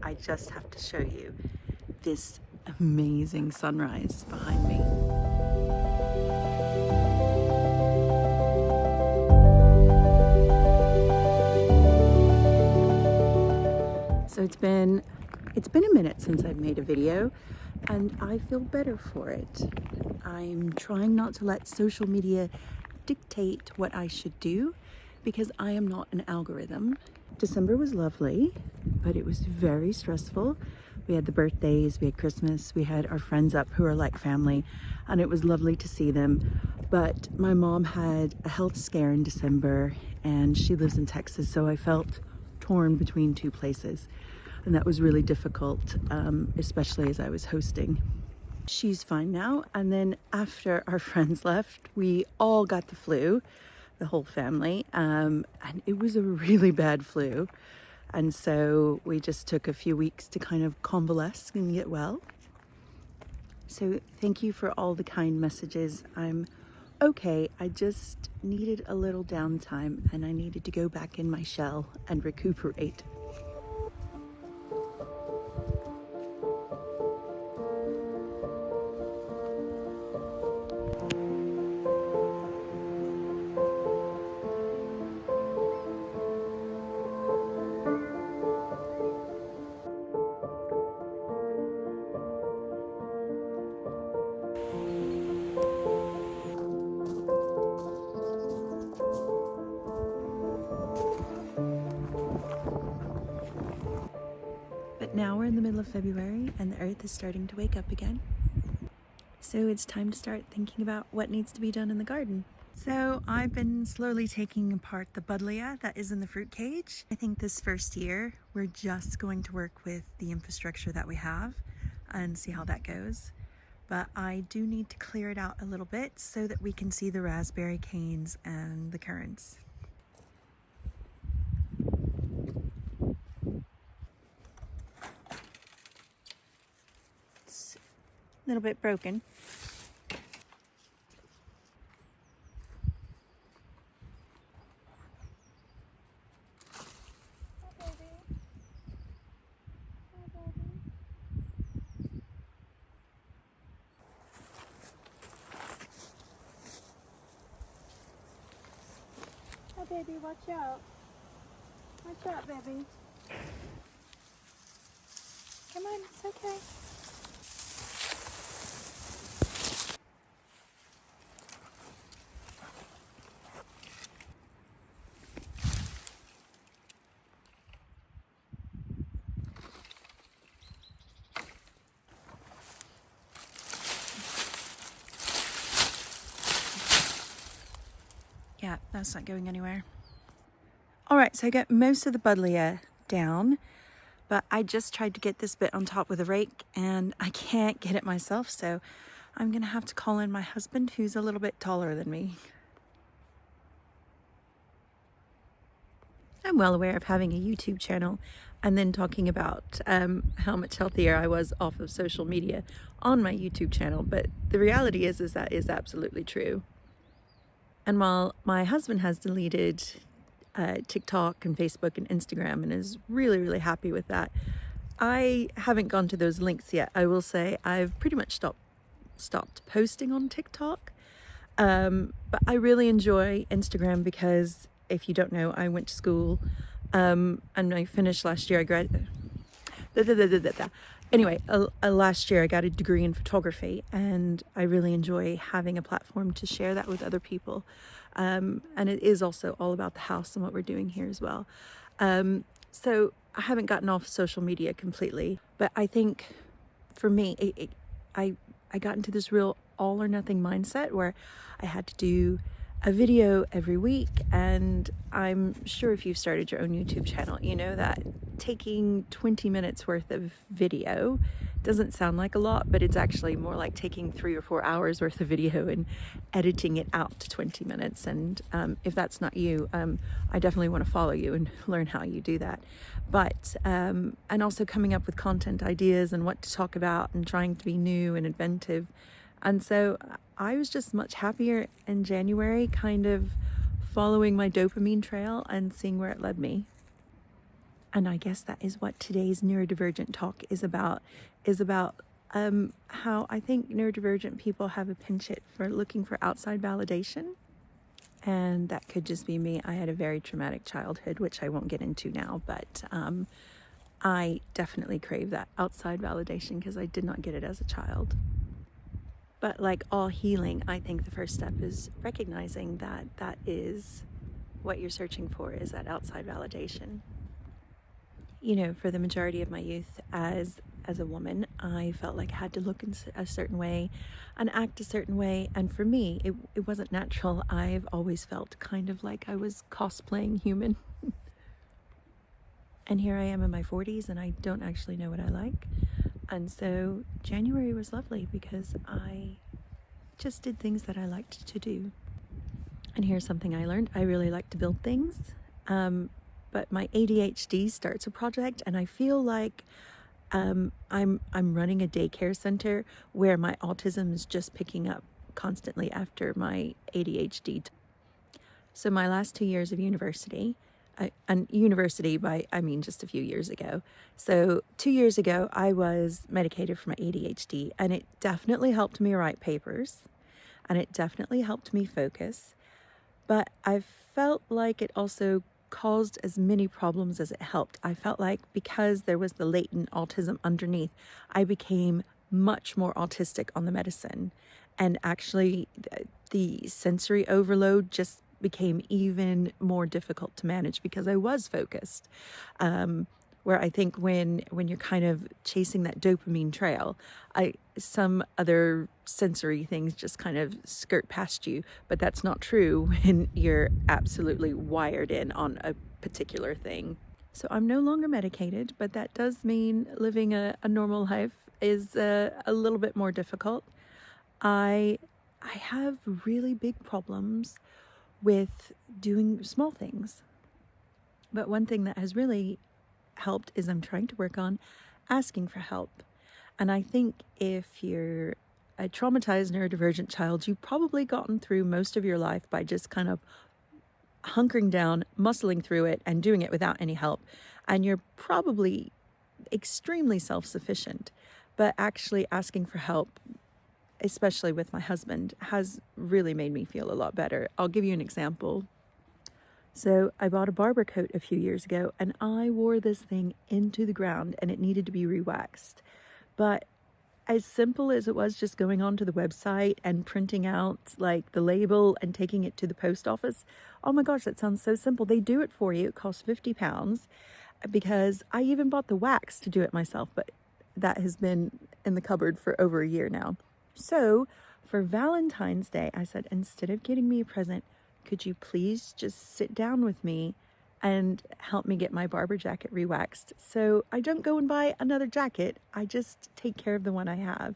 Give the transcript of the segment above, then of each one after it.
I just have to show you this amazing sunrise behind me. So it's been a minute since I've made a video, and I feel better for it. I'm trying not to let social media dictate what I should do because I am not an algorithm. December was lovely, but it was very stressful. We had the birthdays, we had Christmas, we had our friends up who are like family, and it was lovely to see them. But my mom had a health scare in December, and she lives in Texas, so I felt torn between two places. And that was really difficult, especially as I was hosting. She's fine now. And then after our friends left, we all got the flu, the whole family. And it was a really bad flu. And so we just took a few weeks to kind of convalesce and get well. So thank you for all the kind messages. I'm okay. I just needed a little downtime and I needed to go back in my shell and recuperate. But now we're in the middle of February and the earth is starting to wake up again. So it's time to start thinking about what needs to be done in the garden. So I've been slowly taking apart the buddleia that is in the fruit cage. I think this first year we're just going to work with the infrastructure that we have and see how that goes. But I do need to clear it out a little bit so that we can see the raspberry canes and the currants. It's a little bit broken. Oh, baby, watch out. Watch out, baby. Come on, it's okay. Yeah, that's not going anywhere. All right, so I got most of the buddleia down, but I just tried to get this bit on top with a rake and I can't get it myself, so I'm gonna have to call in my husband, who's a little bit taller than me. I'm well aware of having a YouTube channel and then talking about how much healthier I was off of social media on my YouTube channel, but the reality is that is absolutely true. And while my husband has deleted TikTok and Facebook and Instagram and is really, really happy with that, I haven't gone to those links yet. I will say I've pretty much stopped posting on TikTok, but I really enjoy Instagram because if you don't know, I went to school and I finished last year. Anyway, last year I got a degree in photography and I really enjoy having a platform to share that with other people. And it is also all about the house and what we're doing here as well. So I haven't gotten off social media completely, but I think for me, I got into this real all or nothing mindset where I had to do a video every week. And I'm sure if you've started your own YouTube channel, you know that taking 20 minutes worth of video doesn't sound like a lot, but it's actually more like taking 3 or 4 hours worth of video and editing it out to 20 minutes. And if that's not you, I definitely want to follow you and learn how you do that. But, and also coming up with content ideas and what to talk about and trying to be new and inventive. And so I was just much happier in January, kind of following my dopamine trail and seeing where it led me. And I guess that is what today's neurodivergent talk is about how I think neurodivergent people have a penchant for looking for outside validation. And that could just be me. I had a very traumatic childhood, which I won't get into now, but I definitely crave that outside validation because I did not get it as a child. But like all healing, I think the first step is recognizing that that is what you're searching for, is that outside validation. You know, for the majority of my youth as a woman, I felt like I had to look in a certain way and act a certain way. And for me, it wasn't natural. I've always felt kind of like I was cosplaying human. And here I am in my 40s and I don't actually know what I like. And so January was lovely because I just did things that I liked to do. And here's something I learned. I really like to build things. But my ADHD starts a project and I feel like I'm running a daycare center where my autism is just picking up constantly after my ADHD. So my last 2 years of university, and university by, I mean just a few years ago. So 2 years ago, I was medicated for my ADHD and it definitely helped me write papers and it definitely helped me focus. But I felt like it also caused as many problems as it helped. I felt like because there was the latent autism underneath, I became much more autistic on the medicine. And actually the sensory overload just became even more difficult to manage because I was focused. Where I think when you're kind of chasing that dopamine trail, some other sensory things just kind of skirt past you, but that's not true when you're absolutely wired in on a particular thing. So I'm no longer medicated, but that does mean living a normal life is a little bit more difficult. I have really big problems with doing small things. But one thing that has really helped is I'm trying to work on asking for help. And I think if you're a traumatized neurodivergent child, you've probably gotten through most of your life by just kind of hunkering down, muscling through it, and doing it without any help. And you're probably extremely self-sufficient. But actually asking for help, especially with my husband, has really made me feel a lot better. I'll give you an example. So I bought a barber coat a few years ago and I wore this thing into the ground and it needed to be re-waxed. But as simple as it was just going onto the website and printing out like the label and taking it to the post office, oh my gosh, that sounds so simple. They do it for you. It costs £50 because I even bought the wax to do it myself, but that has been in the cupboard for over a year now. So for Valentine's Day, I said, instead of getting me a present, could you please just sit down with me and help me get my barber jacket re-waxed? So I don't go and buy another jacket. I just take care of the one I have.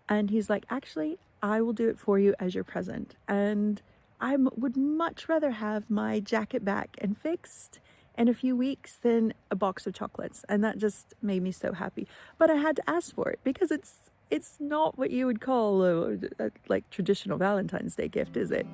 And he's like, actually, I will do it for you as your present. And I would much rather have my jacket back and fixed in a few weeks than a box of chocolates. And that just made me so happy. But I had to ask for it because it's not what you would call a like traditional Valentine's Day gift, is it?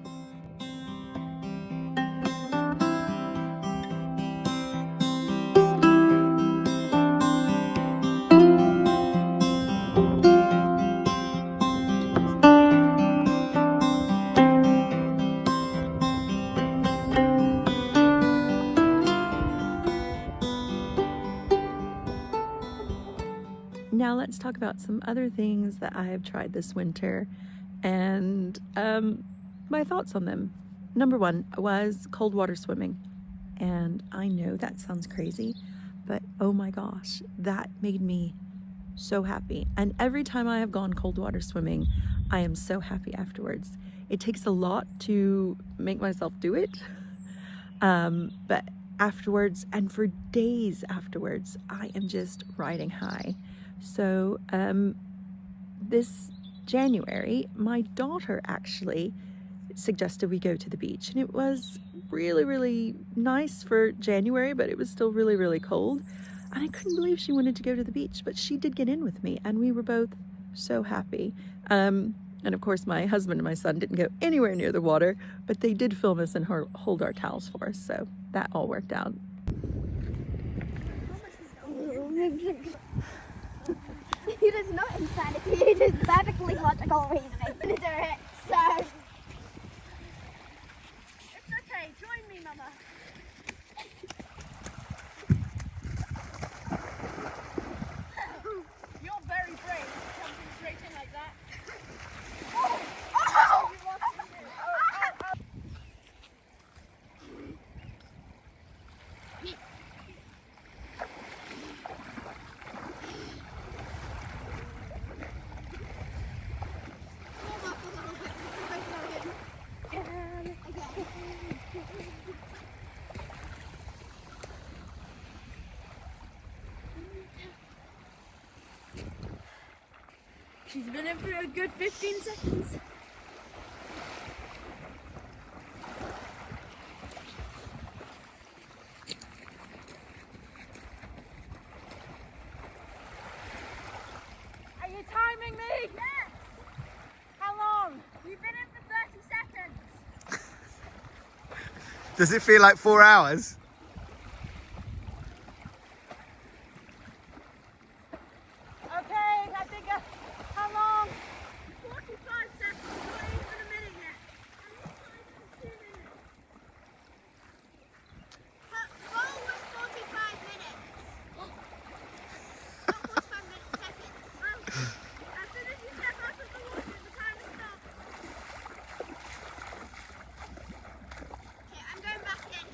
Now let's talk about some other things that I have tried this winter and my thoughts on them. Number one was cold water swimming. And I know that sounds crazy, but oh my gosh, that made me so happy. And every time I have gone cold water swimming, I am so happy afterwards. It takes a lot to make myself do it. But afterwards, and for days afterwards, I am just riding high. So this January, my daughter actually suggested we go to the beach, and it was really, really nice for January, but it was still really, really cold. And I couldn't believe she wanted to go to the beach, but she did get in with me, and we were both so happy. And of course, my husband and my son didn't go anywhere near the water, but they did film us and hold our towels for us, so that all worked out. It is not insanity, it is perfectly logical reasoning to do it, so... It's okay, join me, Mama. You're very brave, jumping straight in like that. Oh! Oh! She's been in for a good 15 seconds. Are you timing me? Yes! How long? You've been in for 30 seconds. Does it feel like 4 hours? Okay, I think, how long? 45 seconds, not even a minute yet. I'm 2 minutes. Her goal was 45 minutes. Not 45 minutes, seconds. Well, as soon as you step out of the water, the timer stops. Okay, I'm going back in.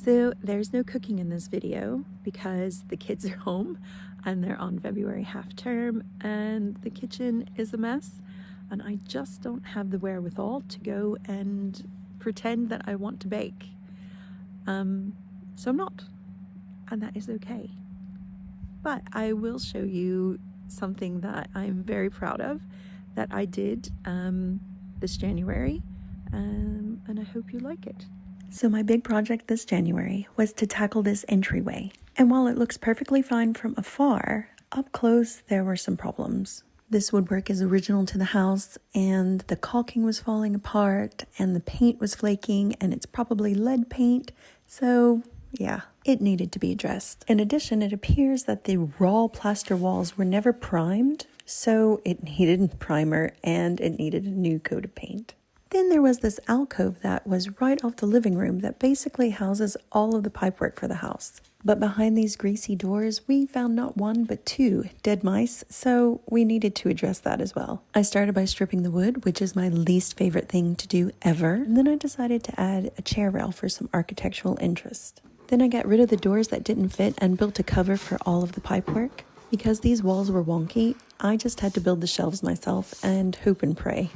So there's no cooking in this video because the kids are home and they're on February half term and the kitchen is a mess and I just don't have the wherewithal to go and pretend that I want to bake. So I'm not, and that is okay. But I will show you something that I'm very proud of that I did this January, and I hope you like it. So my big project this January was to tackle this entryway. And while it looks perfectly fine from afar, up close there were some problems. This woodwork is original to the house and the caulking was falling apart and the paint was flaking and it's probably lead paint. So yeah, it needed to be addressed. In addition, it appears that the raw plaster walls were never primed, so it needed primer and it needed a new coat of paint. Then there was this alcove that was right off the living room that basically houses all of the pipework for the house. But behind these greasy doors, we found not one but 2 dead mice, so we needed to address that as well. I started by stripping the wood, which is my least favorite thing to do ever. And then I decided to add a chair rail for some architectural interest. Then I got rid of the doors that didn't fit and built a cover for all of the pipework. Because these walls were wonky, I just had to build the shelves myself and hope and pray.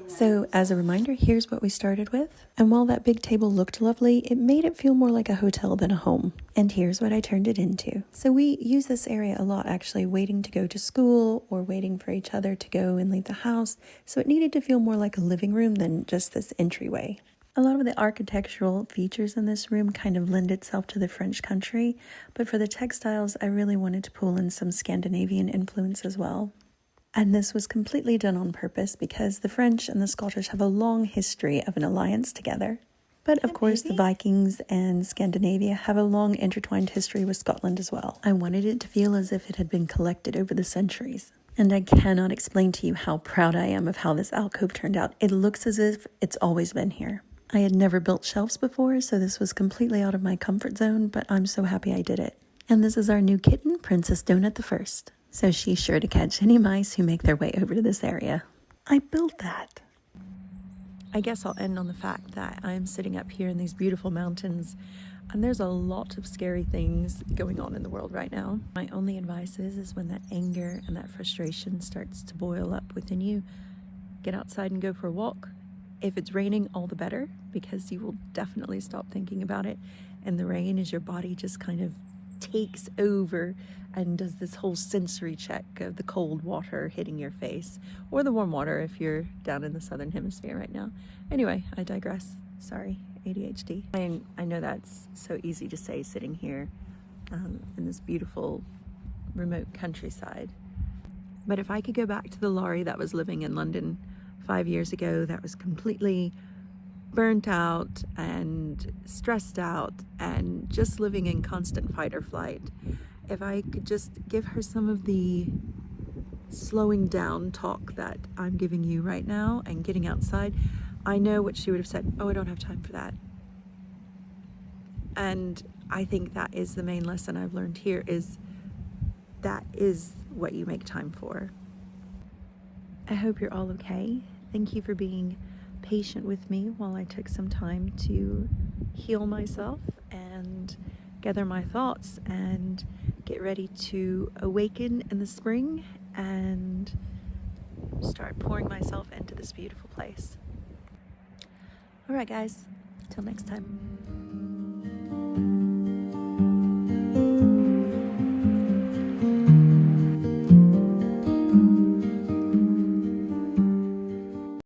So as a reminder, here's what we started with. And while that big table looked lovely, it made it feel more like a hotel than a home. And here's what I turned it into. So we use this area a lot, actually, waiting to go to school or waiting for each other to go and leave the house. So it needed to feel more like a living room than just this entryway. A lot of the architectural features in this room kind of lend itself to the French country, but for the textiles, I really wanted to pull in some Scandinavian influence as well. And this was completely done on purpose because the French and the Scottish have a long history of an alliance together. But of course, the Vikings and Scandinavia have a long intertwined history with Scotland as well. I wanted it to feel as if it had been collected over the centuries. And I cannot explain to you how proud I am of how this alcove turned out. It looks as if it's always been here. I had never built shelves before, so this was completely out of my comfort zone, but I'm so happy I did it. And this is our new kitten, Princess Donut the First. So she's sure to catch any mice who make their way over to this area. I built that. I guess I'll end on the fact that I'm sitting up here in these beautiful mountains and there's a lot of scary things going on in the world right now. My only advice is when that anger and that frustration starts to boil up within you, get outside and go for a walk. If it's raining, all the better, because you will definitely stop thinking about it. And the rain is your body just kind of takes over and does this whole sensory check of the cold water hitting your face, or the warm water if you're down in the southern hemisphere right now. Anyway, I digress. Sorry, ADHD. I know that's so easy to say sitting here in this beautiful remote countryside. But if I could go back to the Laurie that was living in London 5 years ago, that was completely burnt out and stressed out and just living in constant fight or flight. If I could just give her some of the slowing down talk that I'm giving you right now and getting outside, I know what she would have said. Oh, I don't have time for that. And I think that is the main lesson I've learned here, is that is what you make time for. I hope you're all okay. Thank you for being patient with me while I took some time to heal myself and gather my thoughts and get ready to awaken in the spring and start pouring myself into this beautiful place. All right, guys, till next time.